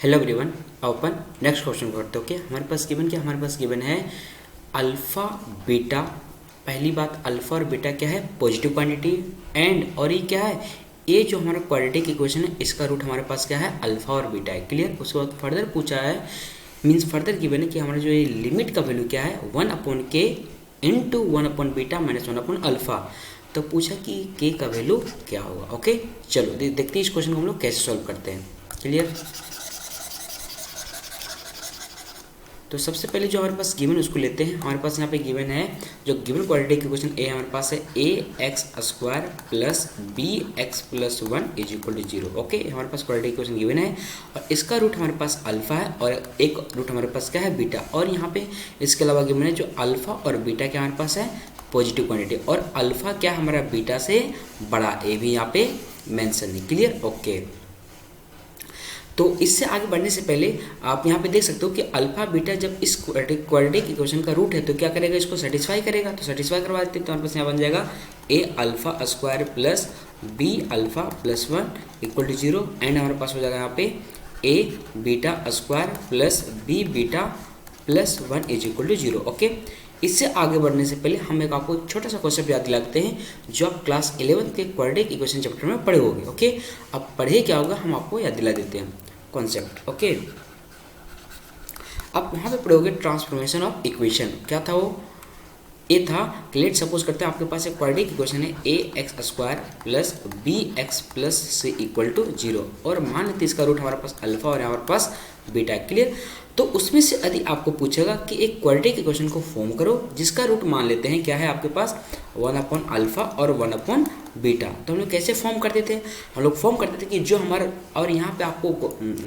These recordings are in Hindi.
हेलो एवरीवन, अपन नेक्स्ट क्वेश्चन करते हो। हमारे पास गिवन है अल्फ़ा बीटा। पहली बात, अल्फ़ा और बीटा क्या है? Positive quantity. एंड और ये क्या है? ये जो हमारा क्वाड्रेटिक इक्वेशन है इसका रूट हमारे पास क्या है? अल्फ़ा और बीटा है। क्लियर। उसके बाद फर्दर पूछा है, मीन्स फर्दर गिवन है कि हमारा जो ये लिमिट का वैल्यू क्या है? 1/k into 1/बीटा minus 1/अल्फ़ा। तो पूछा कि के का वैल्यू क्या होगा। ओके, चलो देखते हैं इस क्वेश्चन को हम लोग कैसे सॉल्व करते हैं। क्लियर। तो सबसे पहले जो हमारे पास गिवन उसको लेते हैं। हमारे पास यहाँ पे गिवन है जो गिवन क्वाड्रेटिक इक्वेशन ए हमारे पास है ax² plus bx+1 is equal to 0। Okay, हमारे पास क्वाड्रेटिक इक्वेशन गिवन है और इसका रूट हमारे पास अल्फा है और एक रूट हमारे पास क्या है? बीटा। और यहाँ पे इसके अलावा गिवन है जो अल्फा और बीटा क्या हमारे पास है? Positive quantity. और अल्फा क्या हमारा बीटा से बड़ा, ए भी यहाँ पे मेंशन है। क्लियर। ओके, तो इससे आगे बढ़ने से पहले आप यहाँ पे देख सकते हो कि अल्फा बीटा जब इस क्वाड्रेटिक इक्वेशन का रूट है तो क्या करेगा? इसको सेटिस्फाई करेगा। तो सेटिस्फाई करवा देते हैं तो हमारे पास यहाँ बन जाएगा a∝² plus b∝+1 equal to 0। And हमारे पास हो जाएगा यहाँ पे a∝² plus b∝+1 is equal to 0। Okay, इससे आगे बढ़ने से पहले हम एक आपको छोटा सा क्वेश्चन याद दिलाते हैं जो आप क्लास 11 के क्वाड्रेटिक इक्वेशन चैप्टर में पढ़े होंगे। ओके, अब पढ़े क्या होगा हम आपको याद दिला देते हैं कॉन्सेप्ट। ओके, अब वहाँ पे पढ़ोगे ट्रांसफॉर्मेशन ऑफ इक्वेशन। क्या था वो? ये था कि लेट सपोज करते हैं आपके पास एक क्वाड्रेटिक इक्वेशन है ax² plus bx+c equal to 0 और मान लेते इसका रूट हमारे पास अल्फा और हमारे पास बीटा। क्लियर। तो उसमें से यदि आपको पूछेगा कि एक क्वाड्रेटिक इक्वेशन को फॉर्म करो जिसका रूट मान लेते हैं क्या है आपके पास? 1/अल्फा और 1/बीटा। तो हम लोग कैसे फॉर्म करते थे? हम लोग फॉर्म करते थे कि जो हमारा, और यहाँ पे आपको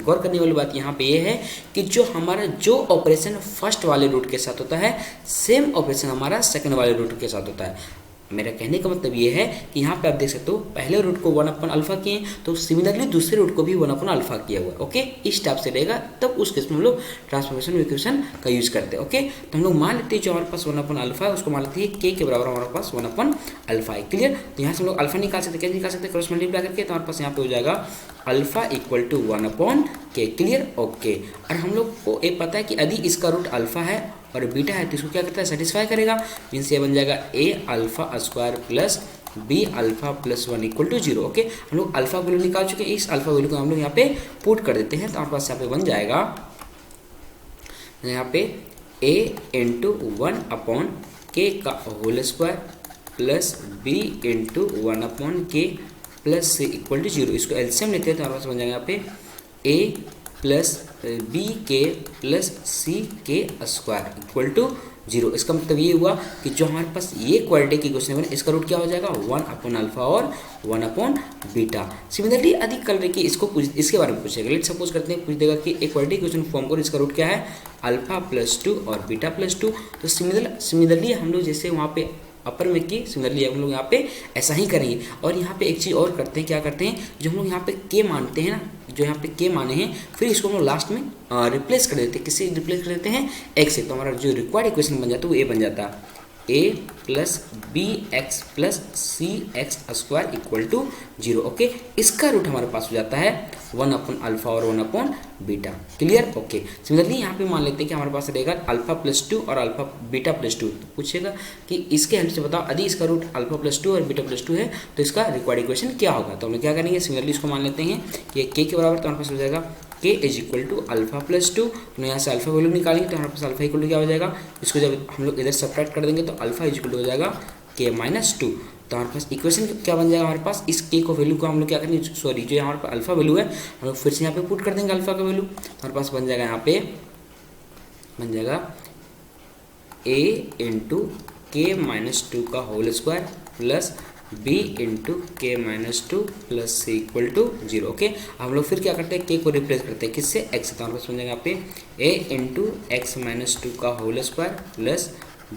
गौर करने वाली बात यहाँ पे ये है कि जो हमारा जो ऑपरेशन फर्स्ट वाले रूट के साथ होता है सेम ऑपरेशन हमारा सेकंड वाले रूट के साथ होता है। मेरा कहने का मतलब ये है कि यहाँ पे आप देख सकते हो पहले रूट को 1/अल्फा किए तो सिमिलरली दूसरे रूट को भी 1/अल्फा किया हुआ है। ओके, इस टाइप से रहेगा, तब उस केस में हम लोग ट्रांसफॉर्मेशन इक्वेशन का यूज करते हैं। ओके, तो हम लोग मान लेते हैं जो हमारे पास 1/अल्फा है उसको मान लेते हैं के बराबर हमारे पास 1/अल्फा है। क्लियर। तो यहाँ से हम लोग अल्फा निकाल सकते हैं। कैसे निकाल सकते हैं? क्रॉस मल्टीप्लाई करके। तो हमारे पास यहाँ पे हो जाएगा alpha equal to 1/k। Clear. Okay, और हम लोग को ये पता है कि यदि इसका रूट अल्फा है और बीटा है तो इसको क्या करता है? सेटिस्फाई करेगा। मीन्स ये बन जाएगा a∝² plus b∝+1 equal to 0। Okay, हम लोग अल्फा वैल्यू निकाल चुके हैं। इस अल्फा वैल्यू को हम लोग यहाँ पे पुट कर देते हैं तो हमारे पास यहाँ पे बन जाएगा यहाँ पे a इंटू 1/k का whole square plus b into 1/k plus c equal to 0। इसको एलसीएम लेते हैं तो हमारे पास बन जाएगा यहाँ पे a plus bk plus ck square equal to 0। इसका मतलब ये हुआ कि जो हमारे पास ये क्वाड्रेटिक इक्वेशन है इसका रूट क्या हो जाएगा? 1/अल्फा और 1/बीटा। सिमिलरली यदि कल देखिए इसको इसके बारे में पूछेगा। लेट सपोज करते हैं पूछ देगा कि एक क्वाड्रेटिक इक्वेशन फॉर्म करो, इसका रूट क्या है? α+2 और β+2। तो सिमिलरली हम लोग जैसे वहाँ पे अपर में की, सिमिलरली हम लोग यहाँ पे ऐसा ही करेंगे। और यहाँ पे एक चीज़ और करते हैं, क्या करते हैं? जो हम लोग यहाँ पे के मानते हैं ना, जो यहाँ पे के माने हैं, फिर इसको हम लोग लास्ट में रिप्लेस कर देते हैं। किससे रिप्लेस कर देते हैं? x से। तो हमारा जो रिक्वायर्ड इक्वेशन बन जाता है वो a बन जाता है a plus bx+cx² equal to 0। Okay, इसका रूट हमारे पास हो जाता है 1/अल्फा और 1/बीटा। क्लियर। ओके, सिमिलरली यहाँ पे मान लेते हैं कि हमारे पास रहेगा α+2 और β+2। तो पूछेगा कि इसके हेल्प से बताओ यदि इसका रूट α+2 और β+2 है तो इसका रिक्वायर्ड इक्वेशन क्या होगा। तो हम लोग क्या करेंगे? सिमिलरली इसको मान लेते हैं कि k के बराबर, तो हमारे पास हो जाएगा k इज इक्वल टू α+2। तो यहाँ से अल्फा वैल्यू निकालेंगे तो हमारे पास अल्फा इक्वल टू क्या हो जाएगा? इसको जब हम लोग इधर सब्ट्रैक्ट कर देंगे तो अल्फा इज इक्वल टू हो जाएगा k-2। तो हमारे पास इक्वेशन क्या बन जाएगा? हमारे पास इस k को वैल्यू को हम लोग क्या करेंगे? सॉरी, जो हमारे पास अल्फा वैल्यू है हम लोग फिर से यहाँ पे पुट कर देंगे अल्फा का वैल्यू। हमारे पास बन जाएगा यहाँ पे बन जाएगा a इंटू k-2 का whole square plus b into k-2 plus c equal to 0। Okay, हम लोग फिर क्या करते हैं? k को रिप्लेस करते हैं किससे? x से। तो हमारे पास बन जाएगा यहाँ पे a इंटू x-2 का whole square plus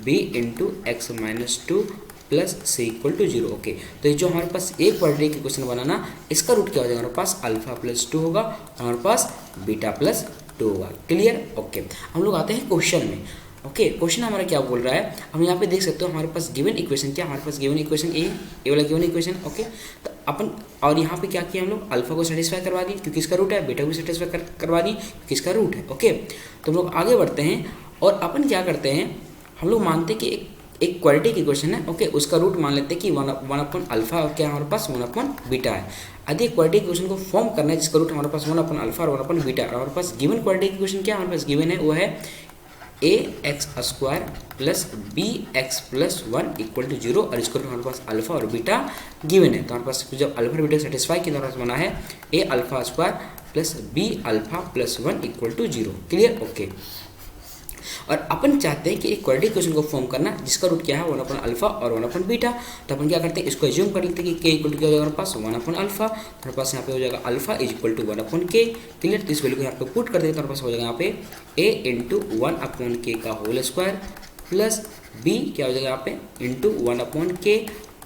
b into x-2 plus c equal to 0। Okay, तो ये जो हमारे पास एक क्वाड्रेटिक इक्वेशन बनाना, इसका रूट क्या हो जाएगा? हमारे पास α+2 होगा और हमारे पास β+2 होगा। क्लियर। ओके, हम लोग आते हैं क्वेश्चन में। ओके, क्वेश्चन हमारा क्या बोल रहा है, हम यहाँ पे देख सकते हो हमारे पास गिवन इक्वेशन क्या, हमारे पास गिवन इक्वेशन ए वाला गिवन इक्वेशन। ओके, तो अपन और यहाँ पे क्या किया हम लोग, अल्फा को सेटिस्फाई करवा दी क्योंकि इसका रूट है, बीटा को भी सेटिस्फाई करवा दी क्योंकि इसका रूट है। ओके, तो हम लोग आगे बढ़ते हैं और अपन क्या करते हैं, हम लोग मानते हैं कि एक क्वाड्रेटिक इक्वेशन है। ओके, उसका रूट मान लेते हैं कि वन अपन अल्फा और क्या हमारे पास वन अपन बीटा है। यदि क्वाड्रेटिक इक्वेशन को फॉर्म करना है जिसका रूट हमारे पास वन अपन अल्फा और वन अपन बीटा है, हमारे पास गिवन क्वाड्रेटिक इक्वेशन क्या हमारे पास गिवन है, वो है ax² plus bx+1 equal to 0 और इसको हमारे पास अल्फा और बीटा गिवन है। तो हमारे पास जब अल्फा और बीटा सेटिस्फाई किया तो हमारे पास बना है a² plus b α+1 equal to 0। Clear? Okay, और अपन चाहते हैं कि एक क्वाड्रेटिक इक्वेशन को फॉर्म करना जिसका रूट क्या है वन अपन अल्फा और वन अपन बीटा। तो अपन क्या करते हैं, इसको एज्यूम कर लेते हैं कि k इक्वल टू क्या हो जाएगा हमारे पास वन अपन अल्फा, हमारे पास यहाँ पे हो जाएगा alpha is equal to one upon k। Clear? तो इस वैल्यू को यहाँ पे पुट कर देते तो हमारे पास हो जाएगा यहाँ पे a इंटू वन अपॉन के का होल स्क्वायर प्लस b क्या हो जाएगा यहाँ पे into one upon K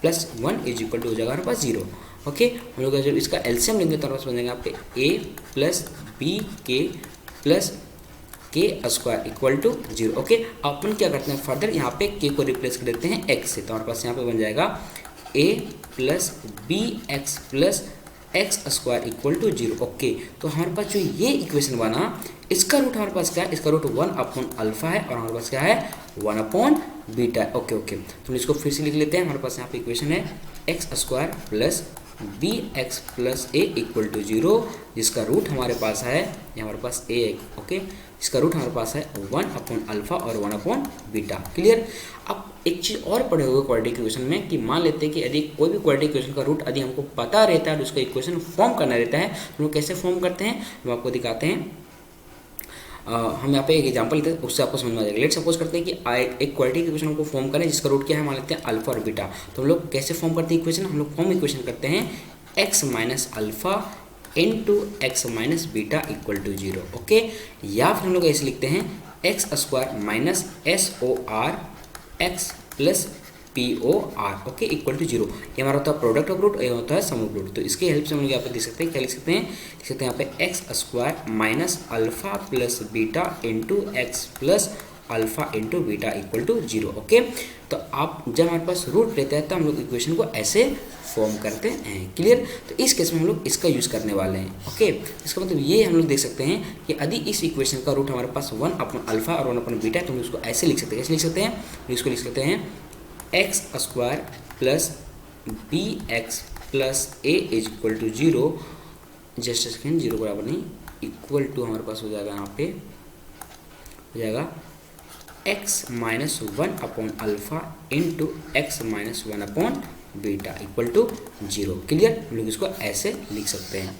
plus one is equal to हो जाएगा हमारे पास 0। ओके, हम लोग जब इसका एलसीएम लेंगे तो हमारे पास बन जाएगा यहाँ पे a प्लस बी के plus k² equal to 0। Okay, अपन क्या करते हैं फर्दर यहाँ पे k को रिप्लेस कर देते हैं x से, तो हमारे पास यहाँ पे बन जाएगा a plus B X plus x² equal to 0। Okay, तो हमारे पास जो ये इक्वेशन बना इसका रूट हमारे पास क्या है, इसका रूट वन अपॉन अल्फा है और हमारे पास क्या है one upon beta. Okay okay, तो इसको फिर से लिख लेते हैं। हमारे पास यहाँ पे इक्वेशन है x² plus bx plus a equal to 0 जिसका रूट हमारे पास है, ये हमारे पास a है। ओके, इसका रूट हमारे पास है वन अपॉन अल्फा और वन अपॉन बीटा। क्लियर? अब एक चीज़ और पढ़े हुए क्वाड्रेटिक इक्वेशन में कि मान लेते हैं कि यदि कोई भी क्वाड्रेटिक इक्वेशन का रूट यदि हमको पता रहता है और उसका इक्वेशन फॉर्म करना रहता है तो हम लोग कैसे फॉर्म करते हैं, हम आपको दिखाते हैं। हम यहाँ पे एक एग्जांपल लेते हैं, उससे आपको समझ में आ जाएगा। लेट सपोज करते हैं कि एक क्वाड्रेटिक इक्वेशन को फॉर्म करें जिसका रूट क्या है, मान लेते हैं अल्फा और बीटा। तो हम लोग कैसे फॉर्म करते हैं इक्वेशन, हम लोग फॉर्म इक्वेशन करते हैं x minus alpha into X minus beta equal to 0। Okay, या फिर हम लोग ऐसे लिखते हैं x² minus SOR x plus POR okay equal to 0। ये हमारा होता है प्रोडक्ट ऑफ रूट, ये होता है सम ऑफ रूट। तो इसके हेल्प से हम लोग यहाँ पे देख सकते हैं, क्या लिख सकते हैं, देख सकते हैं यहाँ पे x² minus alpha plus beta into X plus alpha into beta equal to 0। Okay, तो आप जब हमारे पास रूट रहता है तो हम लोग इक्वेशन को ऐसे फॉर्म करते हैं। क्लियर? तो इस केस में हम लोग इसका यूज़ करने वाले हैं। ओके, इसका मतलब ये हम लोग देख सकते हैं कि यदि इस इक्वेशन का रूट हमारे पास वन अपन अल्फा और वन अपन बीटा है तो हम इसको ऐसे लिख सकते हैं। कैसे लिख सकते हैं, इसको लिख सकते हैं x² plus bx plus a is equal to 0, just second 0 बराबर नहीं इक्वल टू हमारे पास हो जाएगा यहाँ पे हो जाएगा x minus one upon alpha into X minus one upon beta equal to 0। Clear? हम लोग इसको ऐसे लिख सकते हैं।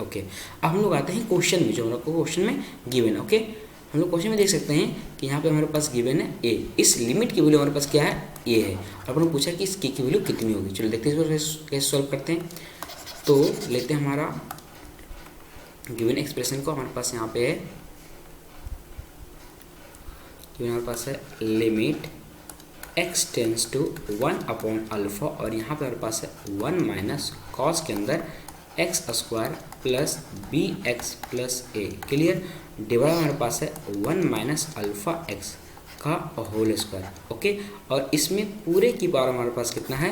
ओके, अब हम लोग आते हैं क्वेश्चन में, जो हम लोग को क्वेश्चन में गिवन। ओके, हम लोग क्वेश्चन में देख सकते हैं कि यहाँ पे हमारे पास गिवन है a, इस लिमिट की वैल्यू हमारे पास क्या है a है और अपन पूछा कि इस k की वैल्यू कितनी होगी। चलो देखते हैं इसको कैसे सॉल्व करते हैं। तो लेते हैं हमारा गिवन एक्सप्रेशन को, हमारे पास यहाँ पे है कि हमारे पास है limit x tends to one upon alpha और यहाँ पे हमारे पास है वन माइनस कॉस के अंदर x² plus bx plus a। Clear? Divide हमारे पास है वन माइनस अल्फा एक्स का होल स्क्वायर। ओके, और इसमें पूरे की पावर हमारे पास कितना है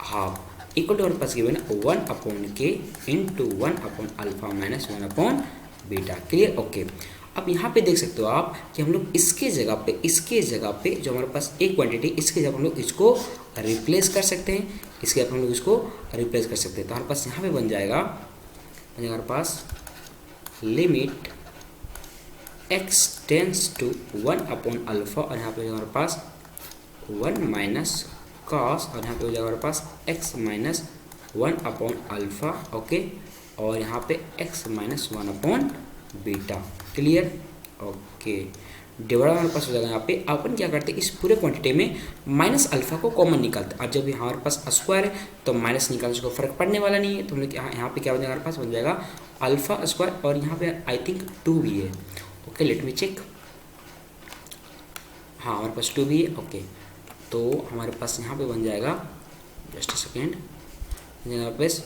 हाफ इक्वल टू हमारे पास गिवन है one upon K into one upon alpha minus one upon beta. Clear? Okay, अब यहाँ पे देख सकते हो आप कि हम लोग इसके जगह पे जो हमारे पास एक क्वांटिटी इसके जगह हम लोग इसको रिप्लेस कर सकते हैं, इसके जगह हम लोग इसको रिप्लेस कर सकते हैं। तो हमारे पास यहाँ पे बन जाएगा हमारे पास limit x tends to one upon alpha और यहाँ पे हमारे पास वन माइनस कॉस और यहाँ पे हो जाएगा हमारे पास x minus one upon alpha. Okay, और यहाँ पे x minus one upon beta. Clear? Okay, divide हमारे पास हो जाएगा। यहाँ पे अपन क्या करते हैं, इस पूरे क्वांटिटी में माइनस अल्फा को कॉमन निकालते हैं। अब जब हमारे पास स्क्वायर है तो माइनस निकालने से फर्क पड़ने वाला नहीं है, तो हम लोग यहाँ पे क्या बन जाएगा, हमारे पास बन जाएगा अल्फा स्क्वायर और यहाँ पे आई थिंक 2 भी है। ओके, लेट मी चेक, हाँ हमारे पास 2 भी है। ओके, तो हमारे पास यहाँ पे बन जाएगा जस्ट सेकेंड हमारे पास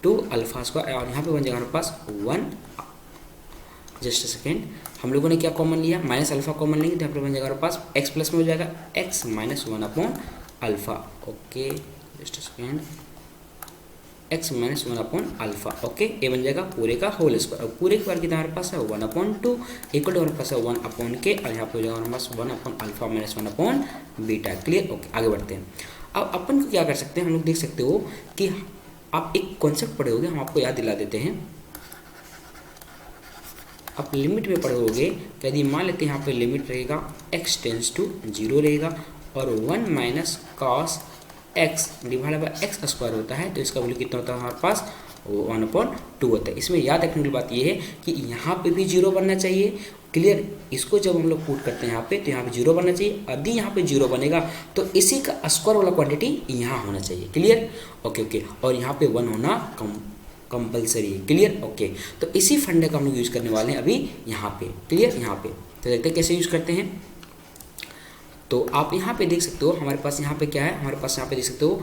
2 अल्फा स्क्वायर और यहाँ पे बन जाएगा हमारे पास 1 जस्ट सेकेंड, हम लोगों ने क्या कॉमन लिया, माइनस अल्फा कॉमन लेंगे तो यहाँ पर बन जाएगा हमारे पास एक्स प्लस में हो जाएगा x minus 1 upon alpha. Okay just second, x minus 1 upon alpha. Okay ये बन जाएगा पूरे का होल स्क्वायर, और पूरे के कितना हमारे पास है 1/2 इक्वल टू हमारे पास है 1 अपॉन के, और यहाँ पे हो जाएगा हमारे पास 1 upon alpha minus 1 upon beta. Clear. Okay आगे बढ़ते हैं। अब अपन को क्या कर सकते हैं, हम लोग देख सकते हो कि आप एक कॉन्सेप्ट पढ़े होगे, हम आपको याद दिला देते हैं। आप लिमिट में पढ़े होगे, यदि मान लेते हैं यहाँ पे लिमिट रहेगा x टेंस टू 0 रहेगा और 1 minus cos x divide by x square होता है, तो इसका वैल्यू कितना होता है हमारे पास 1/2 होता है। इसमें याद रखने वाली बात यह है कि यहाँ पे भी 0 बनना चाहिए। क्लियर। इसको जब हम लोग पुट करते हैं यहाँ पे, तो यहाँ पे 0 बनना चाहिए। यदि यहाँ पे 0 बनेगा तो इसी का स्क्वायर वाला क्वांटिटी यहाँ होना चाहिए। क्लियर। ओके ओके, और यहाँ पे 1 होना कंपलसरी है। क्लियर। ओके, तो इसी फंडे का हम लोग यूज करने वाले हैं अभी यहाँ पे। क्लियर। यहाँ पे तो देखते हैं कैसे यूज करते हैं। तो आप यहाँ पे देख सकते हो हमारे पास यहाँ पे क्या है, हमारे पास यहाँ पे देख सकते हो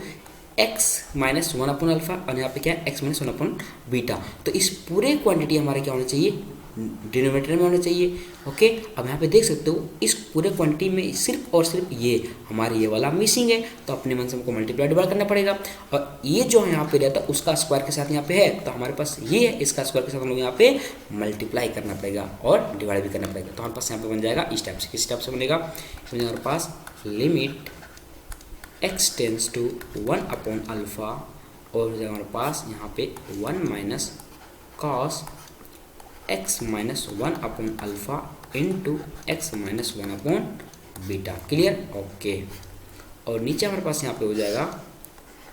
x माइनस 1 अपॉन अल्फा, और यहाँ पे क्या है x माइनस 1 अपॉन बीटा। तो इस पूरे क्वांटिटी हमारे क्या होना चाहिए, डिनोमिनेटर में होना चाहिए। ओके, अब यहाँ पे देख सकते हो इस पूरे क्वांटिटी में सिर्फ और सिर्फ ये हमारे ये वाला मिसिंग है, तो अपने मन से हमको मल्टीप्लाई डिवाइड करना पड़ेगा। और ये जो यहाँ पे रहता है उसका स्क्वायर के साथ यहाँ पे है, तो हमारे पास ये है, इसका स्क्वायर के साथ हम लोग यहाँ पे मल्टीप्लाई करना पड़ेगा और डिवाइड भी करना पड़ेगा। तो हमारे पास यहाँ पे बन जाएगा इस टाइप से। किस टाइप से बनेगा, हमारे पास limit x tends to 1 upon alpha, और हमारे पास यहाँ पे 1 minus cos x minus 1 upon alpha into X minus 1 upon beta. Clear. Okay, और नीचे हमारे पास यहाँ पे हो जाएगा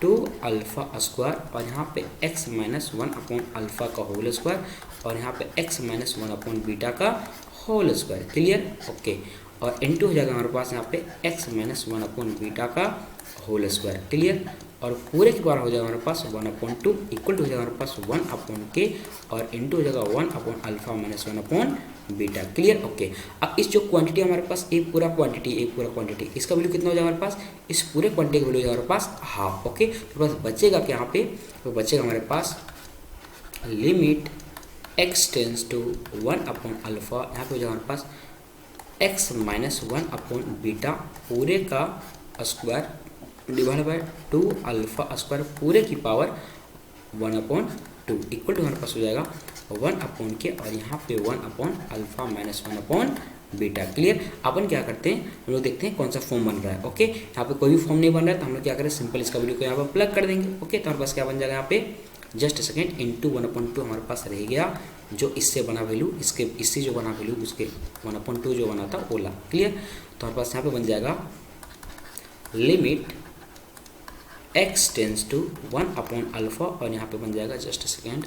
2 अल्फा स्क्वायर, और यहाँ पे x माइनस 1 अपॉन अल्फा का होल स्क्वायर, और यहाँ पे x माइनस 1 अपॉन बीटा का होल स्क्वायर। क्लियर। ओके, और इंटू हो जाएगा हमारे पास यहाँ पे x माइनस 1 अपॉन बीटा का होल स्क्वायर। क्लियर। और पूरे के बार हो जाएगा हमारे पास 1/2 इक्वल टू हो जाएगा हमारे पास 1 अपॉन के, और इंटू हो जाएगा 1 upon alpha minus 1 upon beta. Clear. Okay, अब इस जो क्वांटिटी हमारे पास एक पूरा क्वांटिटी इसका वैल्यू कितना हो जाएगा हमारे पास, इस पूरे क्वांटिटी का वैल्यू हो जाएगा हमारे पास हाफ। ओके, तो बस बचेगा कि यहाँ पे तो बचेगा हमारे पास limit x tends to 1 upon alpha, यहाँ पे हो जाएगा हमारे पास x माइनस 1 अपॉन बीटा पूरे का square divide by 2 alpha square पूरे की पावर 1/2 इक्वल टू हमारे पास हो जाएगा 1 अपॉन के, और यहाँ पे 1 upon alpha minus 1 upon beta. Clear. अपन क्या करते हैं, हम लोग देखते हैं कौन सा फॉर्म बन रहा है। ओके, यहाँ पे कोई भी फॉर्म नहीं बन रहा है, तो हम लोग क्या करें, सिंपल इसका वैल्यू को यहाँ पर प्लग कर देंगे। ओके, तो हमारे पास क्या बन जाएगा यहाँ पे जस्ट सेकेंड इंटू 1/2 हमारे पास रह गया, जो इससे बना वैल्यू इससे जो बना वैल्यू उसके 1/2 जो बना था ओला। क्लियर। तो हमारे पास यहाँ पे बन जाएगा limit x tends to 1 upon alpha, और यहाँ पे बन जाएगा जस्ट सेकेंड।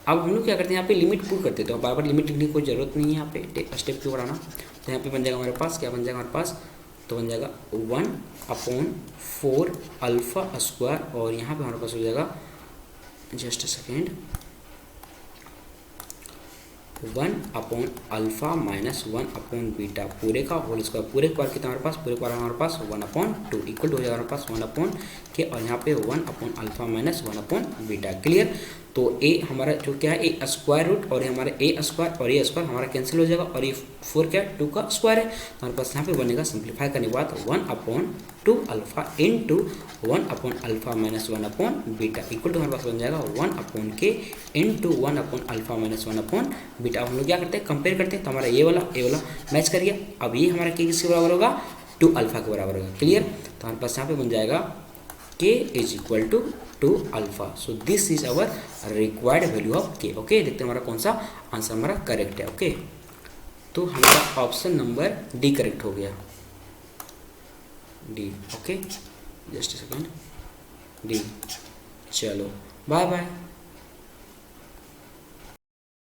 अब हम लोग क्या करते हैं, यहाँ पे लिमिट पुट करते हैं, तो बार बार लिमिट लिखने की कोई जरूरत नहीं है, यहाँ पे स्टेप क्यों बढ़ाना। तो यहाँ पे बन जाएगा हमारे पास क्या बन जाएगा हमारे पास, तो बन जाएगा 1/4 अल्फा स्क्वायर, और यहाँ पे हमारे पास हो जाएगा just second 1 upon alpha minus 1 upon beta पूरे का होल स्क्वायर। पूरे बार कितना हमारे पास, पूरे बार हमारे पास 1/2 इक्वल टू हो जाएगा हमारे पास 1 अपॉन के, और यहाँ पे 1 upon alpha minus 1 upon beta. Clear. तो ए हमारा जो क्या है ए स्क्वायर रूट, और ये हमारा ए स्क्वायर और ए स्क्वायर हमारा कैंसिल हो जाएगा, और ये 4 क्या 2 का स्क्वायर है, तो हमारे पास यहाँ पे बनेगा सिंप्लीफाई करने के बाद 1/2 alpha into 1 upon alpha minus 1 upon beta equal to हमारे पास बन जाएगा 1 upon K into 1 upon alpha minus 1 upon beta. अब हम लोग क्या करते हैं, कंपेयर करते हैं, तो हमारा ये वाला मैच कर गया। अब ये हमारा के किसके बराबर होगा, 2 अल्फा के बराबर होगा। क्लियर। तो हमारे पास यहाँ पे बन जाएगा k is equal to 2 alpha. So this is our required value of k। Okay, देखते हैं हमारा कौन सा आंसर हमारा करेक्ट है। ओके, तो हमारा ऑप्शन नंबर डी करेक्ट हो गया, D. Okay, just second, D. चलो बाय बाय।